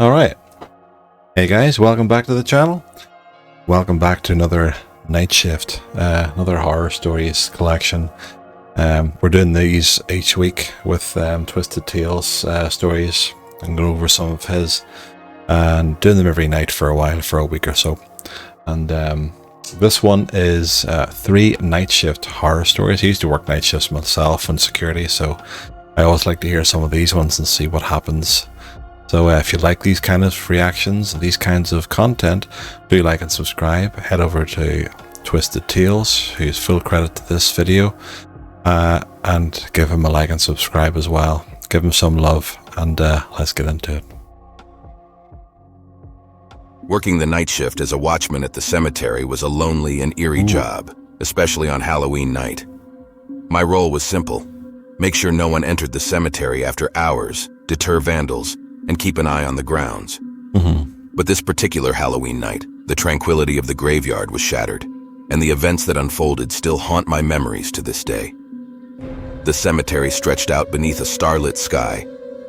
Alright. Hey guys, welcome back to the channel. Welcome back to another Nightshift, another horror stories collection. We're doing these each week with Twisted Tales stories and going over some of his and doing them every night for a while, for a week or so. And this one is 3 Nightshift horror stories. I used to work night shifts myself in security, so I always like to hear some of these ones and see what happens. So if you like these kind of reactions and these kinds of content, do like and subscribe. Head over to Twisted Tales, who's full credit to this video, and give him a like and subscribe as well. Give him some love, and let's get into it. Working the night shift as a watchman at the cemetery was a lonely and eerie job, especially on Halloween night. My role was simple: make sure no one entered the cemetery after hours, deter vandals, and keep an eye on the grounds. But this particular Halloween night, the tranquility of the graveyard was shattered, and the events that unfolded still haunt my memories to this day. The cemetery stretched out beneath a starlit sky,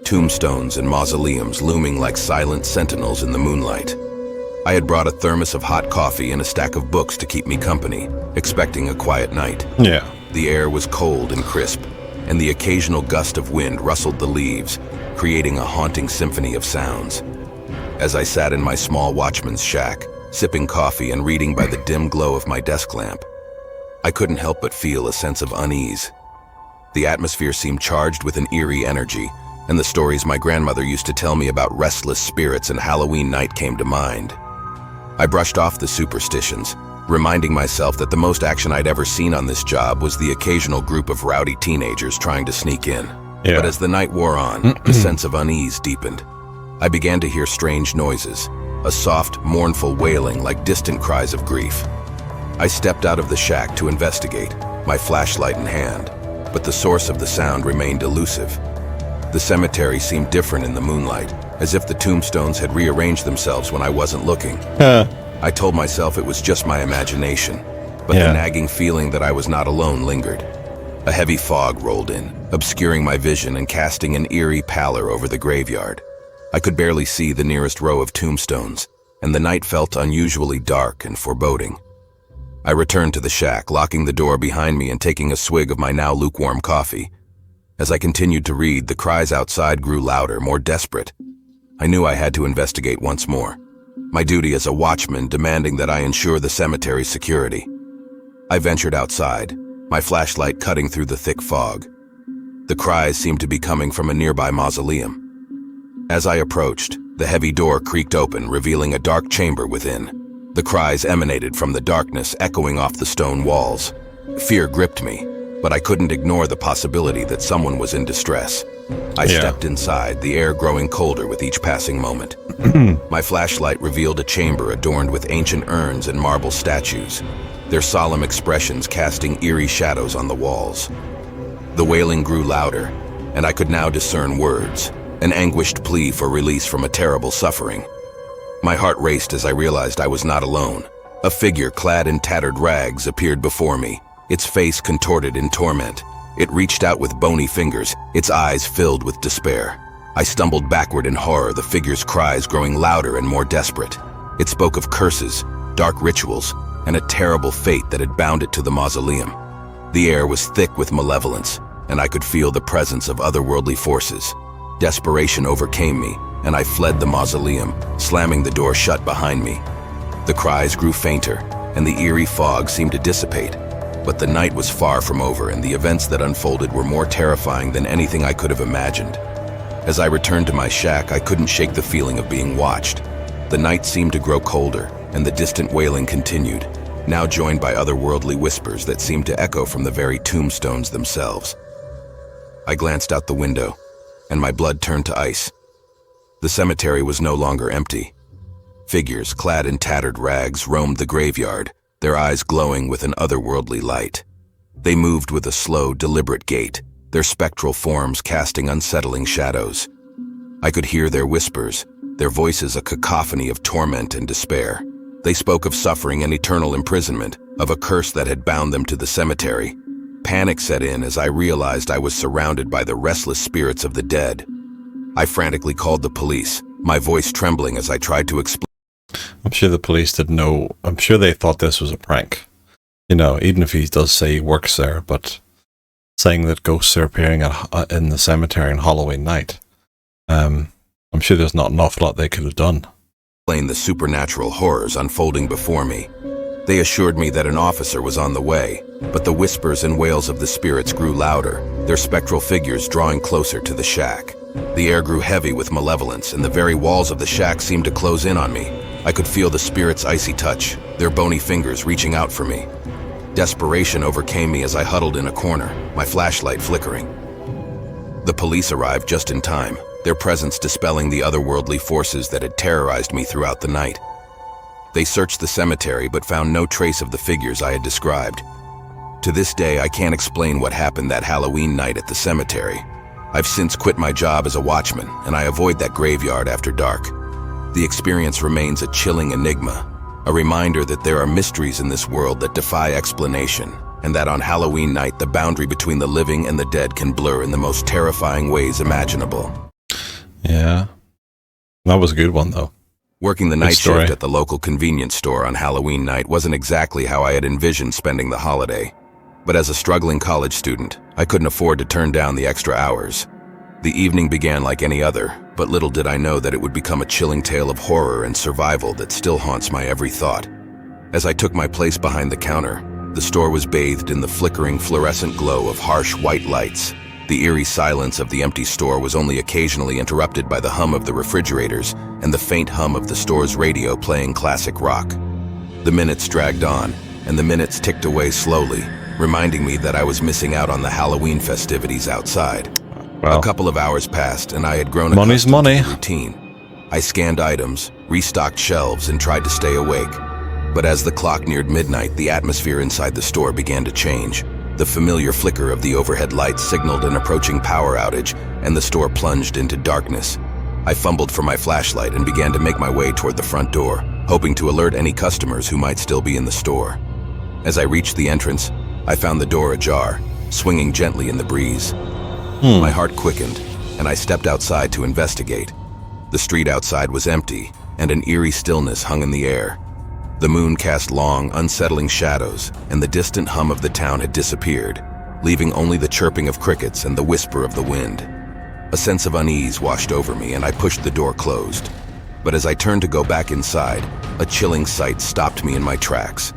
tombstones and mausoleums looming like silent sentinels in the moonlight. I had brought a thermos of hot coffee and a stack of books to keep me company, expecting a quiet night. The air was cold and crisp, and the occasional gust of wind rustled the leaves, creating a haunting symphony of sounds. As I sat in my small watchman's shack, sipping coffee and reading by the dim glow of my desk lamp, I couldn't help but feel a sense of unease. The atmosphere seemed charged with an eerie energy, and the stories my grandmother used to tell me about restless spirits and Halloween night came to mind. I brushed off the superstitions, reminding myself that the most action I'd ever seen on this job was the occasional group of rowdy teenagers trying to sneak in. But as the night wore on, the sense of unease deepened. I began to hear strange noises, a soft, mournful wailing like distant cries of grief. I stepped out of the shack to investigate, my flashlight in hand, but the source of the sound remained elusive. The cemetery seemed different in the moonlight, as if the tombstones had rearranged themselves when I wasn't looking. I told myself it was just my imagination, but the nagging feeling that I was not alone lingered. A heavy fog rolled in, obscuring my vision and casting an eerie pallor over the graveyard. I could barely see the nearest row of tombstones, and the night felt unusually dark and foreboding. I returned to the shack, locking the door behind me and taking a swig of my now lukewarm coffee. As I continued to read, the cries outside grew louder, more desperate. I knew I had to investigate once more, my duty as a watchman demanding that I ensure the cemetery's security. I ventured outside, my flashlight cutting through the thick fog. The cries seemed to be coming from a nearby mausoleum. As I approached, the heavy door creaked open, revealing a dark chamber within. The cries emanated from the darkness, echoing off the stone walls. Fear gripped me, but I couldn't ignore the possibility that someone was in distress. I stepped inside, the air growing colder with each passing moment. My flashlight revealed a chamber adorned with ancient urns and marble statues, their solemn expressions casting eerie shadows on the walls. The wailing grew louder, and I could now discern words, an anguished plea for release from a terrible suffering. My heart raced as I realized I was not alone. A figure clad in tattered rags appeared before me, its face contorted in torment. It reached out with bony fingers, its eyes filled with despair. I stumbled backward in horror, the figure's cries growing louder and more desperate. It spoke of curses, dark rituals, and a terrible fate that had bound it to the mausoleum. The air was thick with malevolence, and I could feel the presence of otherworldly forces. Desperation overcame me, and I fled the mausoleum, slamming the door shut behind me. The cries grew fainter, and the eerie fog seemed to dissipate. But the night was far from over, and the events that unfolded were more terrifying than anything I could have imagined. As I returned to my shack, I couldn't shake the feeling of being watched. The night seemed to grow colder, and the distant wailing continued, now joined by otherworldly whispers that seemed to echo from the very tombstones themselves. I glanced out the window, and my blood turned to ice. The cemetery was no longer empty. Figures clad in tattered rags roamed the graveyard, their eyes glowing with an otherworldly light. They moved with a slow, deliberate gait, their spectral forms casting unsettling shadows. I could hear their whispers, their voices a cacophony of torment and despair. They spoke of suffering and eternal imprisonment, of a curse that had bound them to the cemetery. Panic set in as I realized I was surrounded by the restless spirits of the dead. I frantically called the police, my voice trembling as I tried to explain. I'm sure the police didn't know. I'm sure they thought this was a prank. You know, even if he does say he works there, but saying that ghosts are appearing in the cemetery on Halloween night, I'm sure there's not an awful lot they could have done. The supernatural horrors unfolding before me. They assured me that an officer was on the way, but the whispers and wails of the spirits grew louder, their spectral figures drawing closer to the shack. The air grew heavy with malevolence, and the very walls of the shack seemed to close in on me. I could feel the spirits' icy touch, their bony fingers reaching out for me. Desperation overcame me as I huddled in a corner, my flashlight flickering. The police arrived just in time, their presence dispelling the otherworldly forces that had terrorized me throughout the night. They searched the cemetery but found no trace of the figures I had described. To this day, I can't explain what happened that Halloween night at the cemetery. I've since quit my job as a watchman, and I avoid that graveyard after dark. The experience remains a chilling enigma, a reminder that there are mysteries in this world that defy explanation, and that on Halloween night the boundary between the living and the dead can blur in the most terrifying ways imaginable. Yeah. That was a good one, though. Working the night shift at the local convenience store on Halloween night wasn't exactly how I had envisioned spending the holiday. But as a struggling college student, I couldn't afford to turn down the extra hours. The evening began like any other, but little did I know that it would become a chilling tale of horror and survival that still haunts my every thought. As I took my place behind the counter, the store was bathed in the flickering fluorescent glow of harsh white lights. The eerie silence of the empty store was only occasionally interrupted by the hum of the refrigerators and the faint hum of the store's radio playing classic rock. The minutes dragged on, and the minutes ticked away slowly, reminding me that I was missing out on the Halloween festivities outside. Well, a couple of hours passed, and I had grown money's accustomed money. to the routine. I scanned items, restocked shelves, and tried to stay awake. But as the clock neared midnight, the atmosphere inside the store began to change. The familiar flicker of the overhead lights signaled an approaching power outage, and the store plunged into darkness. I fumbled for my flashlight and began to make my way toward the front door, hoping to alert any customers who might still be in the store. As I reached the entrance, I found the door ajar, swinging gently in the breeze. My heart quickened, and I stepped outside to investigate. The street outside was empty, and an eerie stillness hung in the air. The moon cast long, unsettling shadows, and the distant hum of the town had disappeared, leaving only the chirping of crickets and the whisper of the wind. A sense of unease washed over me, and I pushed the door closed. But as I turned to go back inside, a chilling sight stopped me in my tracks.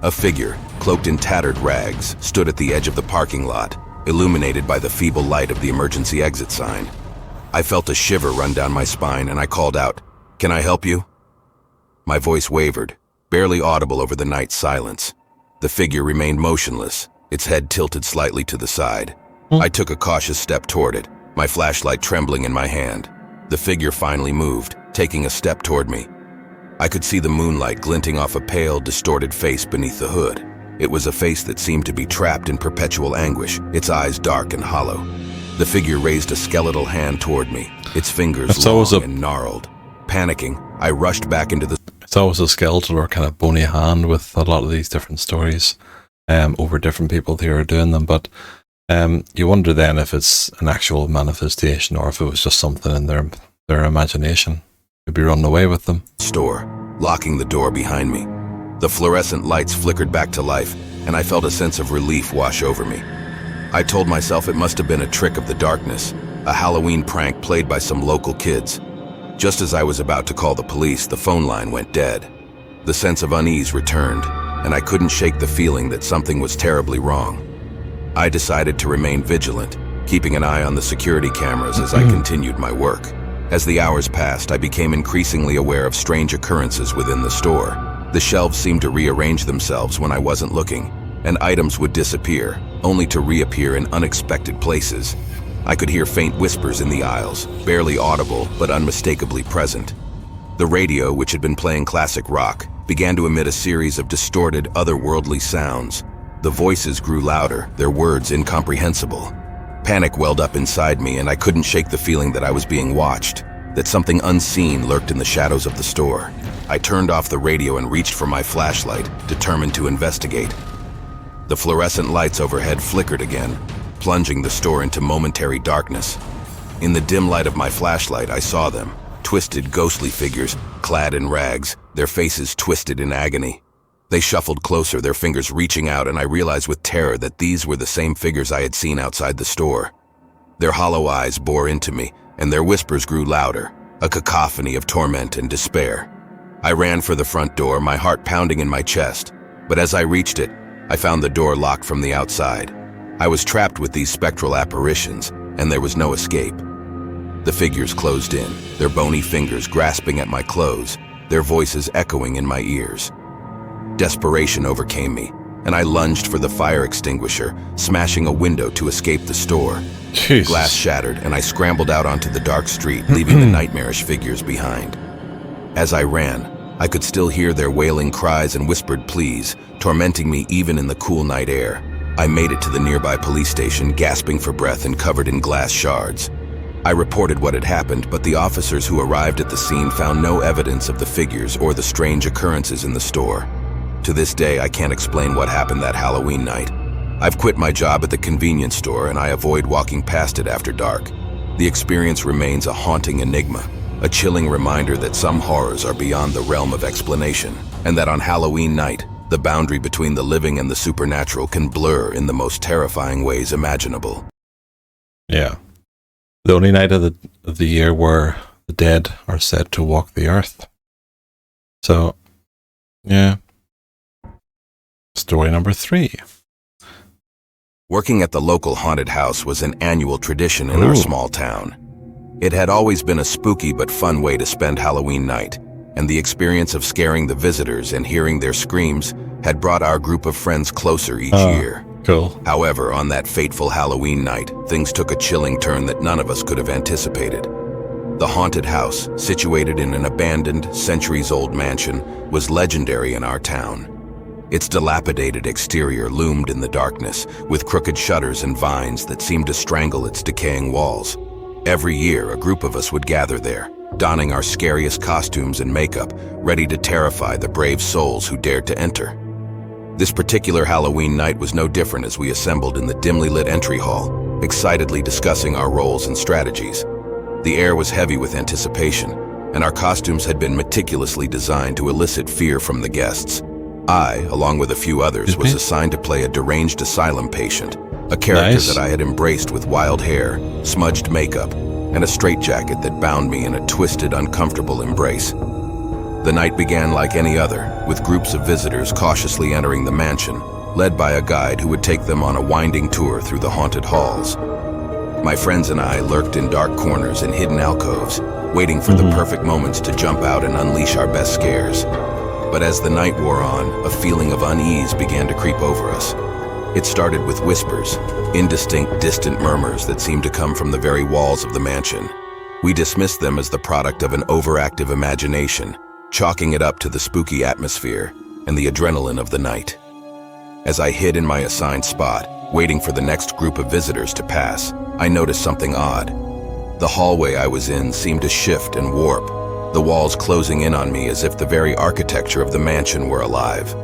A figure, cloaked in tattered rags, stood at the edge of the parking lot, illuminated by the feeble light of the emergency exit sign. I felt a shiver run down my spine, and I called out, "Can I help you?" My voice wavered, barely audible over the night's silence. The figure remained motionless, its head tilted slightly to the side. I took a cautious step toward it, my flashlight trembling in my hand. The figure finally moved, taking a step toward me. I could see the moonlight glinting off a pale, distorted face beneath the hood. It was a face that seemed to be trapped in perpetual anguish, its eyes dark and hollow. The figure raised a skeletal hand toward me, its fingers long and gnarled. Panicking, I rushed back into the... It's always a skeletal or kind of bony hand with a lot of these different stories over different people who are doing them, but you wonder then if it's an actual manifestation or if it was just something in their imagination. Could be running away with them. Store, locking the door behind me. The fluorescent lights flickered back to life, and I felt a sense of relief wash over me. I told myself it must have been a trick of the darkness, a Halloween prank played by some local kids. Just as I was about to call the police, the phone line went dead. The sense of unease returned, and I couldn't shake the feeling that something was terribly wrong. I decided to remain vigilant, keeping an eye on the security cameras as I continued my work. As the hours passed, I became increasingly aware of strange occurrences within the store. The shelves seemed to rearrange themselves when I wasn't looking, and items would disappear, only to reappear in unexpected places. I could hear faint whispers in the aisles, barely audible but unmistakably present. The radio, which had been playing classic rock, began to emit a series of distorted, otherworldly sounds. The voices grew louder, their words incomprehensible. Panic welled up inside me, and I couldn't shake the feeling that I was being watched, that something unseen lurked in the shadows of the store. I turned off the radio and reached for my flashlight, determined to investigate. The fluorescent lights overhead flickered again, plunging the store into momentary darkness. In the dim light of my flashlight, I saw them, twisted, ghostly figures, clad in rags, their faces twisted in agony. They shuffled closer, their fingers reaching out, and I realized with terror that these were the same figures I had seen outside the store. Their hollow eyes bore into me, and their whispers grew louder, a cacophony of torment and despair. I ran for the front door, my heart pounding in my chest, but as I reached it, I found the door locked from the outside. I was trapped with these spectral apparitions, and there was no escape. The figures closed in, their bony fingers grasping at my clothes, their voices echoing in my ears. Desperation overcame me, and I lunged for the fire extinguisher, smashing a window to escape the store. Jesus. Glass shattered, and I scrambled out onto the dark street, leaving the nightmarish figures behind. As I ran, I could still hear their wailing cries and whispered pleas, tormenting me even in the cool night air. I made it to the nearby police station, gasping for breath and covered in glass shards. I reported what had happened, but the officers who arrived at the scene found no evidence of the figures or the strange occurrences in the store. To this day, I can't explain what happened that Halloween night. I've quit my job at the convenience store, and I avoid walking past it after dark. The experience remains a haunting enigma, a chilling reminder that some horrors are beyond the realm of explanation, and that on Halloween night, the boundary between the living and the supernatural can blur in the most terrifying ways imaginable. Yeah. The only night of the year where the dead are said to walk the earth. So, yeah. Story number 3. Working at the local haunted house was an annual tradition in our small town. It had always been a spooky but fun way to spend Halloween night, and the experience of scaring the visitors and hearing their screams had brought our group of friends closer each year. Cool. However, on that fateful Halloween night, things took a chilling turn that none of us could have anticipated. The haunted house, situated in an abandoned, centuries-old mansion, was legendary in our town. Its dilapidated exterior loomed in the darkness, with crooked shutters and vines that seemed to strangle its decaying walls. Every year, a group of us would gather there, donning our scariest costumes and makeup, ready to terrify the brave souls who dared to enter. This particular Halloween night was no different as we assembled in the dimly lit entry hall, excitedly discussing our roles and strategies. The air was heavy with anticipation, and our costumes had been meticulously designed to elicit fear from the guests. I, along with a few others, was assigned to play a deranged asylum patient, a character that I had embraced with wild hair, smudged makeup, and a straitjacket that bound me in a twisted, uncomfortable embrace. The night began like any other, with groups of visitors cautiously entering the mansion, led by a guide who would take them on a winding tour through the haunted halls. My friends and I lurked in dark corners and hidden alcoves, waiting for the perfect moments to jump out and unleash our best scares. But as the night wore on, a feeling of unease began to creep over us. It started with whispers, indistinct, distant murmurs that seemed to come from the very walls of the mansion. We dismissed them as the product of an overactive imagination, chalking it up to the spooky atmosphere and the adrenaline of the night. As I hid in my assigned spot, waiting for the next group of visitors to pass, I noticed something odd. The hallway I was in seemed to shift and warp, the walls closing in on me as if the very architecture of the mansion were alive.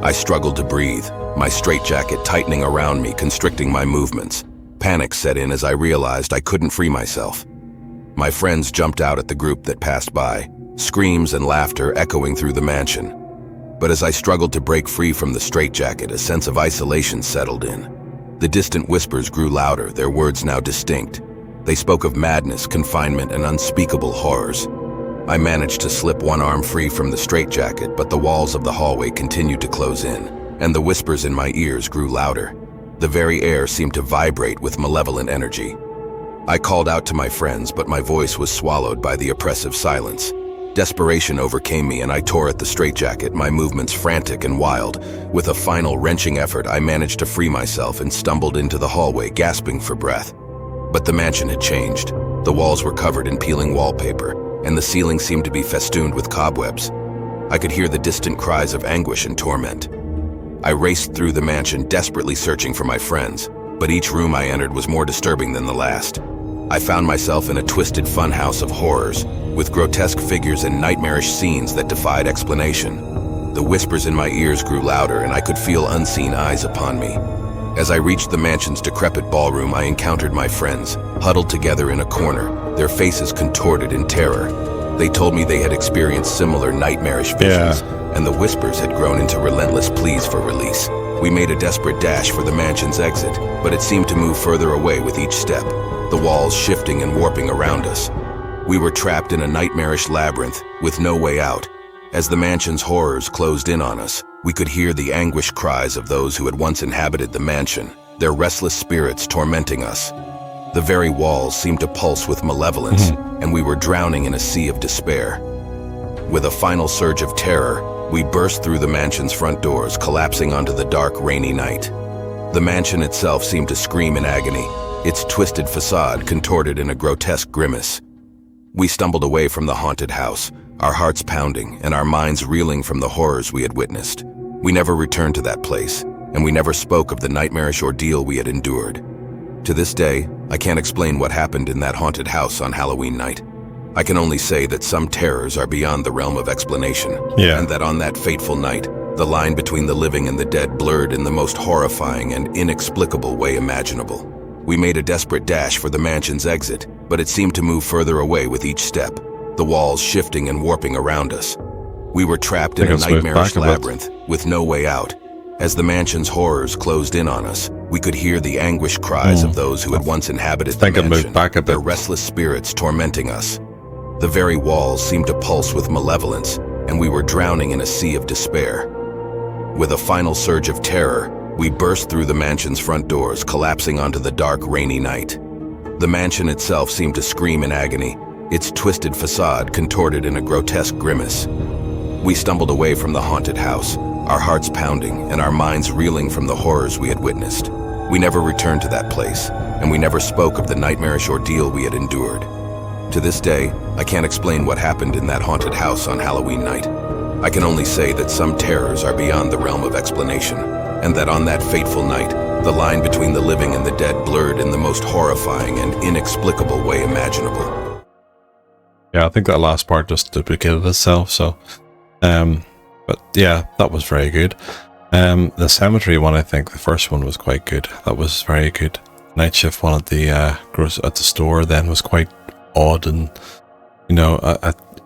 I struggled to breathe, my straitjacket tightening around me, constricting my movements. Panic set in as I realized I couldn't free myself. My friends jumped out at the group that passed by, screams and laughter echoing through the mansion. But as I struggled to break free from the straitjacket, a sense of isolation settled in. The distant whispers grew louder, their words now distinct. They spoke of madness, confinement, and unspeakable horrors. I managed to slip one arm free from the straitjacket, but the walls of the hallway continued to close in, and the whispers in my ears grew louder. The very air seemed to vibrate with malevolent energy. I called out to my friends, but my voice was swallowed by the oppressive silence. Desperation overcame me, and I tore at the straitjacket, my movements frantic and wild. With a final wrenching effort, I managed to free myself and stumbled into the hallway, gasping for breath. But the mansion had changed. The walls were covered in peeling wallpaper, and the ceiling seemed to be festooned with cobwebs. I could hear the distant cries of anguish and torment. I raced through the mansion, desperately searching for my friends, but each room I entered was more disturbing than the last. I found myself in a twisted funhouse of horrors, with grotesque figures and nightmarish scenes that defied explanation. The whispers in my ears grew louder, and I could feel unseen eyes upon me. As I reached the mansion's decrepit ballroom, I encountered my friends, huddled together in a corner, their faces contorted in terror. They told me they had experienced similar nightmarish visions, and the whispers had grown into relentless pleas for release. We made a desperate dash for the mansion's exit, but it seemed to move further away with each step, the walls shifting and warping around us. We were trapped in a nightmarish labyrinth with no way out. As the mansion's horrors closed in on us, we could hear the anguished cries of those who had once inhabited the mansion, their restless spirits tormenting us. The very walls seemed to pulse with malevolence, and we were drowning in a sea of despair. With a final surge of terror, we burst through the mansion's front doors, collapsing onto the dark, rainy night. The mansion itself seemed to scream in agony, its twisted facade contorted in a grotesque grimace. We stumbled away from the haunted house, our hearts pounding and our minds reeling from the horrors we had witnessed. We never returned to that place, and we never spoke of the nightmarish ordeal we had endured. To this day, I can't explain what happened in that haunted house on Halloween night. I can only say that some terrors are beyond the realm of explanation, and that on that fateful night, the line between the living and the dead blurred in the most horrifying and inexplicable way imaginable. We made a desperate dash for the mansion's exit, but it seemed to move further away with each step, the walls shifting and warping around us. We were trapped in a nightmarish labyrinth with no way out. As the mansion's horrors closed in on us, we could hear the anguished cries of those who had once inhabited the mansion, their restless spirits tormenting us. The very walls seemed to pulse with malevolence, and we were drowning in a sea of despair. With a final surge of terror, we burst through the mansion's front doors, collapsing onto the dark, rainy night. The mansion itself seemed to scream in agony, its twisted facade contorted in a grotesque grimace. We stumbled away from the haunted house, our hearts pounding and our minds reeling from the horrors we had witnessed. We never returned to that place, and we never spoke of the nightmarish ordeal we had endured. To this day, I can't explain what happened in that haunted house on Halloween night. I can only say that some terrors are beyond the realm of explanation, and that on that fateful night, the line between the living and the dead blurred in the most horrifying and inexplicable way imaginable. Yeah, I think that last part just duplicated itself, so... but yeah, that was very good. The cemetery one, I think the first one was quite good. That was very good. Nightshift one at the at the store then was quite odd, and you know,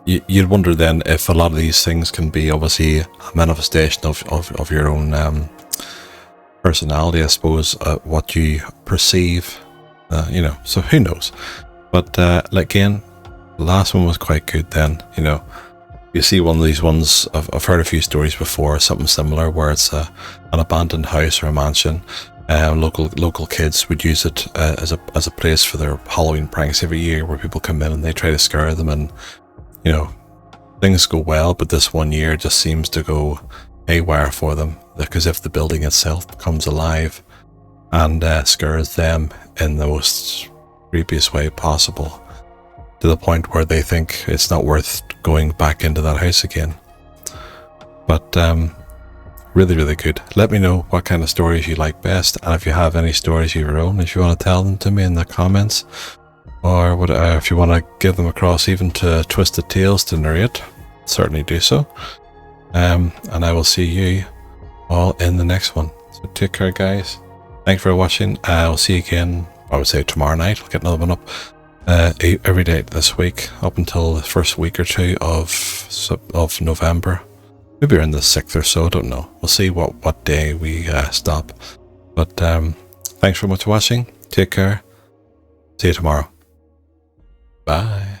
you'd wonder then if a lot of these things can be obviously a manifestation of your own personality, I suppose, what you perceive, you know. So who knows? But like again, the last one was quite good. Then you know. You see one of these ones, I've heard a few stories before, something similar, where it's an abandoned house or a mansion. Local kids would use it as a place for their Halloween pranks every year, where people come in and they try to scare them, and you know, things go well, but this one year just seems to go haywire for them, because if the building itself becomes alive and scares them in the most creepiest way possible, to the point where they think it's not worth going back into that house again. But really, really good. Let me know what kind of stories you like best, and if you have any stories of your own, if you want to tell them to me in the comments, or if you want to give them across even to Twisted Tales to narrate, certainly do so. And I will see you all in the next one. So take care, guys. Thanks for watching. I'll see you again, I would say tomorrow night. I'll get another one up. Every day this week up until the first week or two of November. Maybe around the 6th or so, I don't know. We'll see what day we stop. But thanks very much for watching. Take care. See you tomorrow. Bye.